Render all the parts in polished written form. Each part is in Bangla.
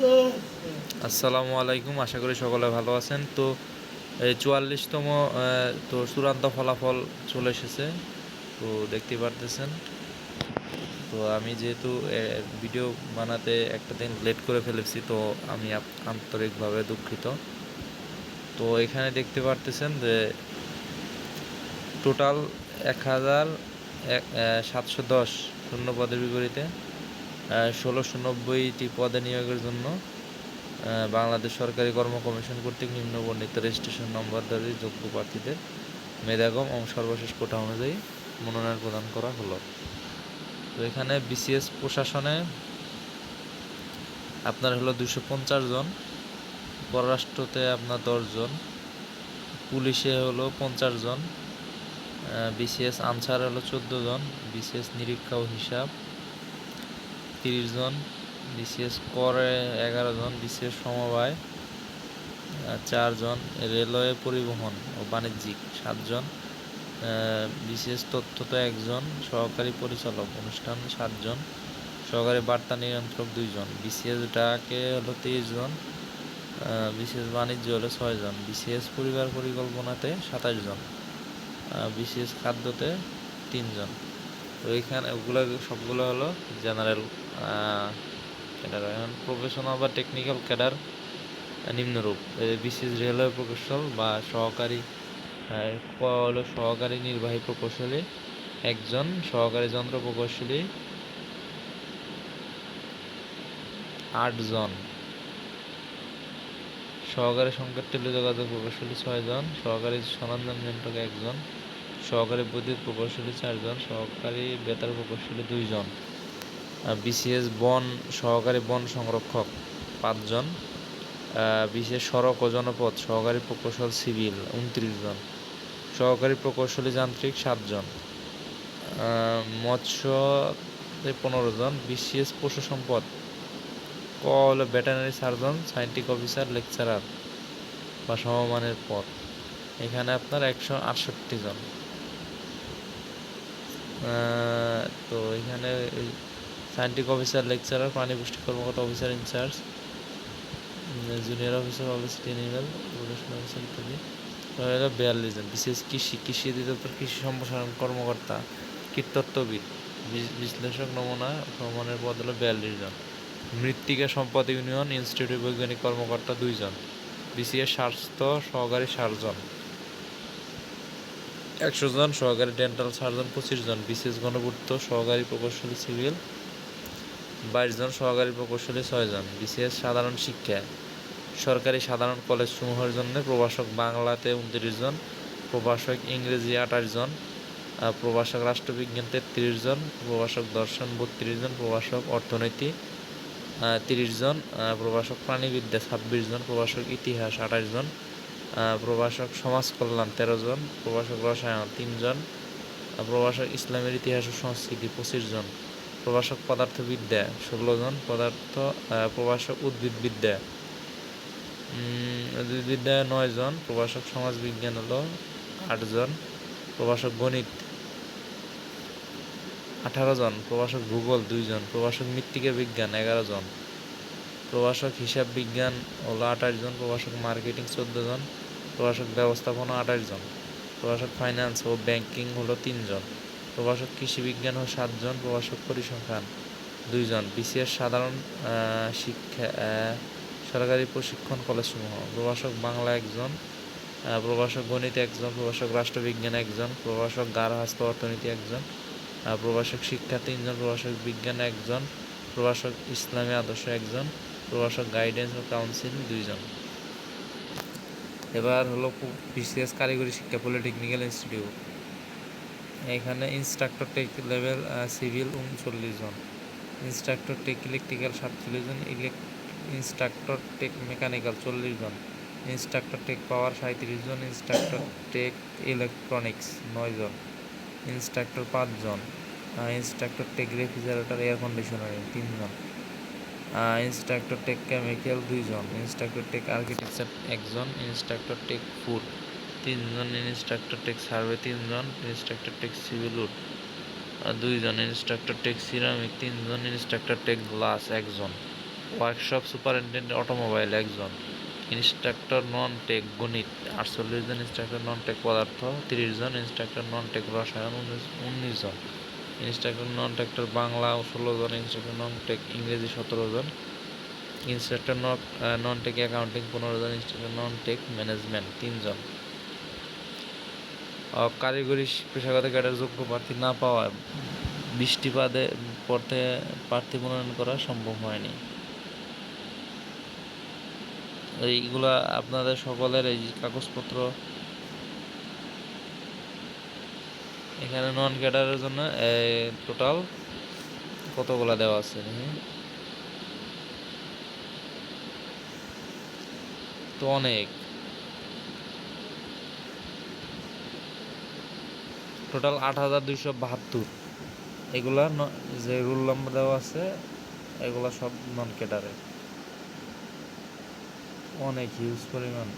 আসসালামু আলাইকুম, আশা করি সকলে ভালো আছেন। তো এই 44তম তো চূড়ান্ত ফলাফল চলে এসেছে। তো দেখতে পারতেছেন। তো আমি যেহেতু ভিডিও বানাতে একটা দিন লেট করে ফেলেছি, তো আমি আন্তরিকভাবে দুঃখিত। তো এখানে দেখতে পারতেছেন যে টোটাল 1710 শূন্য পদের বিপরীতে 1690টি পদে নিয়োগের জন্য বাংলাদেশ সরকারি কর্ম কমিশন কর্তৃক নিম্নবর্ণিত রেজিস্ট্রেশন নম্বরধারী যোগ্য প্রার্থীদের মেধাগম এবং সর্বশেষ কোটা অনুযায়ী মনোনয়ন প্রদান করা হলো। তো এখানে বিসিএস প্রশাসনে আপনার হলো 250 জন, পররাষ্ট্রতে আপনার 10 জন, পুলিশে হলো 50 জন, বিসিএস আনসার হলো 14 জন, বিসিএস নিরীক্ষা ও হিসাব 30 জন, বিসিএস করে 11 জন, বিসিএস সমবায় 4 জন, রেলওয়ে পরিবহন ও বাণিজ্যিক 7 জন, বিসিএস তথ্যত 1 জন, সহকারী পরিচালক অনুষ্ঠান 7 জন, সহকারী বার্তা নিয়ন্ত্রক 2 জন, বিসিএস ডাকে হলো 23 জন, বিসিএস বাণিজ্য হলো 6 জন, বিসিএস পরিবার পরিকল্পনাতে 27 জন, বিসিএস খাদ্যতে 3 জন। তো এইখানে ওগুলো সবগুলো হলো জেনারেল ক্যাডার। এখন প্রফেশনাল বা টেকনিক্যাল ক্যাডার নিম্নরূপ: বিসিএস রেলওয়ে প্রকৌশল বা সহকারী হলো সহকারী নির্বাহী প্রকৌশলী 1 জন, সহকারী যন্ত্র প্রকৌশলী 8 জন, সহকারী সংকেত টেলিযোগাযোগ প্রকৌশলী 6 জন, সহকারী সরঞ্জাম নিয়ন্ত্রক 1 জন, সহকারী বৈদ্যুতিক প্রকৌশলী 4 জন, সহকারী বেতার প্রকৌশলী 2 জন, বিসিএস বন সহকারী বন সংরক্ষক 5 জন, বিসিএস সড়ক ও জনপথ সহকারী প্রকৌশল সিভিল 29 জন, সহকারী প্রকৌশলী যান্ত্রিক 7 জন, মৎস্য 15 জন, বিসিএস পশু সম্পদ ক হলো veterinary surgeon, scientific officer, lecturer বা সমমানের পদ। এখানে আপনার 168 জন। তো এখানে সায়েন্টিফিক অফিসার, লেকচারার, প্রাণী পুষ্টি কর্মকর্তা, officer in charge, junior officer, publicity animal production officer ইত্যাদি 42 জন। বিশেষ কৃষি অধিদপ্তর কৃষি সম্প্রসারণ কর্মকর্তা, কীটতত্ত্ববিদ, বিশ্লেষক, নমুনা সমমানের পদ হলো 42 জন। মৃত্তিকা সম্পদ ইউনিয়ন ইনস্টিটিউট বৈজ্ঞানিক কর্মকর্তা 2 জন, বিসিএস স্বাস্থ্য সহকারী সার্জন 100 জন, সহকারী ডেন্টাল সার্জন 25 জন, বিসিএস গণপূর্ত সহকারী প্রকৌশলী সিভিল 22 জন, সহকারী প্রকৌশলী 6 জন, বিসিএস সাধারণ শিক্ষা সরকারি সাধারণ কলেজ সমূহের জন্য প্রভাষক বাংলাতে 29 জন, প্রভাষক ইংরেজি 28 জন, প্রভাষক রাষ্ট্রবিজ্ঞান 33 জন, প্রভাষক দর্শন 32 জন, প্রভাষক অর্থনীতি 30 জন, প্রভাষক প্রাণীবিদ্যা 26 জন, প্রভাষক ইতিহাস 28 জন, প্রভাষক সমাজ কল্যাণ 13 জন, প্রভাষক রসায়ন 3 জন, প্রভাষক ইসলামের ইতিহাস ও সংস্কৃতি 25 জন, প্রভাষক পদার্থবিদ্যা 16 জন, প্রভাষক উদ্ভিদবিদ্যা 9 জন, প্রভাষক সমাজবিজ্ঞান হলো 8 জন, প্রভাষক গণিত 18 জন, প্রভাষক ভূগোল 2 জন, প্রভাষক মৃত্তিকা বিজ্ঞান 11 জন, প্রভাষক হিসাব বিজ্ঞান হলো 28 জন, প্রভাষক মার্কেটিং 14 জন, প্রভাষক ব্যবস্থাপনা 28 জন, প্রভাষক ফাইন্যান্স ও ব্যাংকিং হলো 3 জন, প্রভাষক কৃষি বিজ্ঞান হলো 7 জন, প্রভাষক পরিসংখ্যান 2 জন, বিসিএস সাধারণ শিক্ষা সরকারি প্রশিক্ষণ কলেজসমূহ প্রভাষক বাংলা 1 জন, প্রভাষক গণিত 1 জন, প্রভাষক রাষ্ট্রবিজ্ঞান 1 জন, প্রভাষক গার্হস্থ্য অর্থনীতি 1 জন, প্রভাষক শিক্ষা 3 জন, প্রভাষক বিজ্ঞান 1 জন, প্রভাষক ইসলামী আদর্শ 1 জন, প্রভাষক গাইডেন্স ও কাউন্সিল 2 জন। এবার হলো বিসিএস কারিগরি শিক্ষা পলিটেকনিক্যাল ইনস্টিটিউট। এখানে instructor take level civil 39 John, instructor take electrical 47 John, instructor take mechanical 40 John, instructor take power 37 John, instructor take electronics 9 John, instructor 5 John, instructor take refrigerator air conditioning 3 John, instructor take chemical 2 John, instructor take architecture 1 John, instructor take food 3 John, instructor take survey 3 John, instructor take civil would 2 John, instructor take ceramic 3 John, instructor take glass 1 John. Workshop superintendent automobile একজন, ইনস্ট্রাক্টর নন টেক গণিত 48 জন, ইনস্ট্রাক্টর নন টেক পদার্থ 30 জন, ইনস্ট্রাক্টর নন টেক রসায়ন 19 জন, ইনস্ট্রাক্টর নন টেক্টর বাংলা 16 জন, ইনস্ট্রাক্টর নন টেক ইংরেজি 17 জন, ইনস্ট্রাক্টর নন টেক অ্যাকাউন্টিং 15 জন, ইনস্ট্রাক্টর নন টেক ম্যানেজমেন্ট 3 জন। কারিগরি পেশাগত ক্যাডার যোগ্য প্রার্থী না পাওয়ায় 20টি পদে প্রার্থী মনোনয়ন করা সম্ভব হয়নি। এইগুলা আপনাদের সকলের এই কাগজপত্র এখানে নন ক্যাডারের জন্য টোটাল কতগুলা দেওয়া আছে, তো অনেক, টোটাল 8272। এগুলা যে রুল নাম্বার দেওয়া আছে এগুলা সব নন ক্যাডারে, অনেক হিউজ পরিমাণ।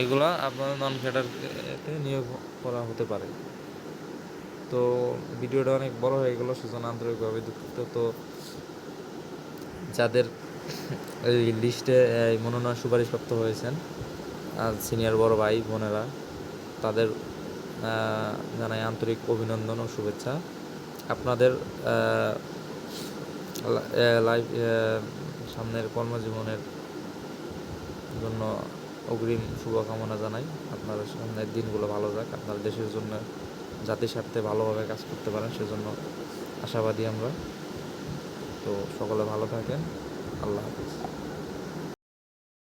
এগুলা আপনার নন ক্যাডারতে নিয়োগ করা হতে পারে। তো ভিডিওটা অনেক বড় হয়ে গেল, সেজন্য আন্তরিকভাবে দুঃখিত। তো যাদের এই লিস্টে মনোনয়ন সুপারিশপ্রাপ্ত হয়েছেন আর সিনিয়র বড় ভাই বোনেরা, তাদের জানাই আন্তরিক অভিনন্দন ও শুভেচ্ছা। আপনাদের লাইফ সামনের কর্মজীবনের জন্য অগ্রিম শুভকামনা জানাই। আপনার সামনের দিনগুলো ভালো যাক, আপনার দেশের জন্য জাতির স্বার্থে ভালোভাবে কাজ করতে পারেন, সেজন্য আশাবাদী আমরা। তো সকলে ভালো থাকেন, আল্লাহ হাফিজ।